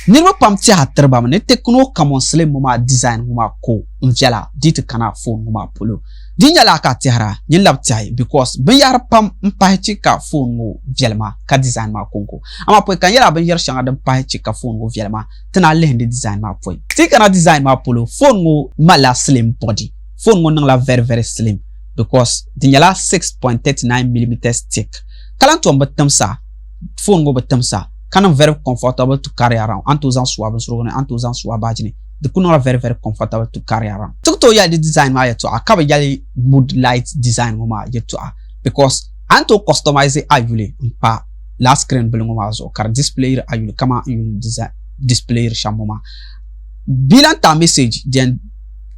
nirba pam ti hatrba ne tekno Camon Slim muma design muma ko mjala dit kana phone muma polo dinyala ka tihara nyin lab tai because ben yar pam mpachi ka phone mo velma ka design ma konko ama po kan yala ben yar shanga dan mpachi ka phone mo velma tana lehndi design ma po ti kana design ma polo phone mo mala slim body phone mo nang la very slim because dinyala 6.39mm thick kalanto mbatamsa phone mo batamsa kind of very comfortable to carry around. Antozan swab antozan swabajini. The kuno very comfortable to carry around. Tukto ya the design ma yeto akaba yali mood light design ma yeto because anto customize ayule mpa last screen belongo ma zo kar display ayule kama design display shamoma. Bilan ta message den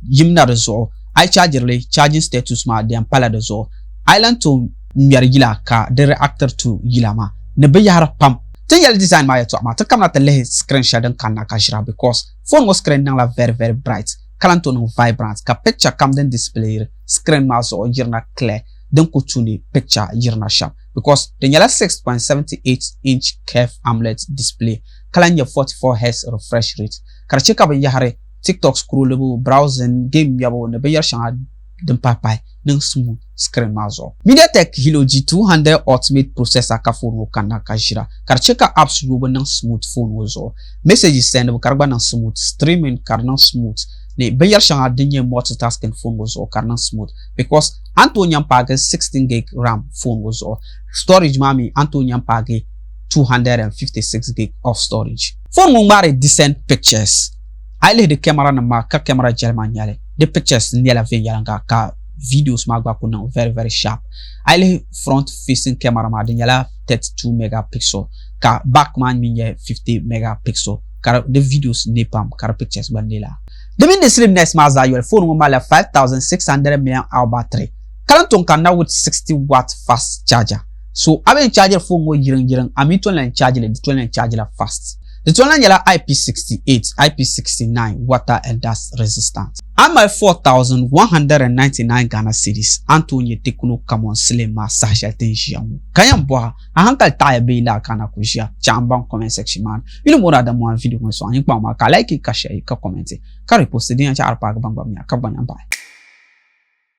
yimna rezo I charging status ma den pala rezo island to myargila ka the reactor to yilama ne be yara pam Tell design my to ma come at the screen shadow can nakashra because phone was screen now very bright. Kalanto no vibrant. Ka picture come then display screen mouse or jirna clear. Then kutuni picture jirna sharp because the yellow 6.78-inch curve AMOLED display. Kalanya 44Hz refresh rate. Kara check up yahare TikTok scrollable browsing game yabo ne beyer shanga den papai nang smooth screen mazo. MediaTek Helio G200 Ultimate processor ka phone wo kana kashira. Kar check apps yobo nang smooth phone wozo. Messages send wo karba nang smooth streaming kar nang smooth. Ne beyer shanga denye multitasking phone wozo kar nang smooth because Antonio Page 16GB RAM phone wozo. Storage mami Antonio Page 256GB of storage. Phone mo mare decent pictures. I the camera na ma ka camera jelman yale. The pictures niela venyalanga ka videos magba kuna very sharp. I front facing camera ma niela 32 megapixel ka back man minye 50 megapixel ka the videos nepam ka pictures bandela. The min the slimness maza your phone mo mala 5600 mAh battery. Kalanton kan na with 60-watt fast charger. So aben charger phone mo yiring amito line charger le line charger la fast. The Tolan yala IP68, IP69 water and dust resistant. And my 4,199 Ghana cedis. Antonio Tekno Camon Slim ma sasha tenjiamu. Kayambwa, a hankal taya be la kana kujia. Chambang comment section man. You know than one video so an like ka share ka comment. Ka repost din cha arpa bang bang ya ka banyamba.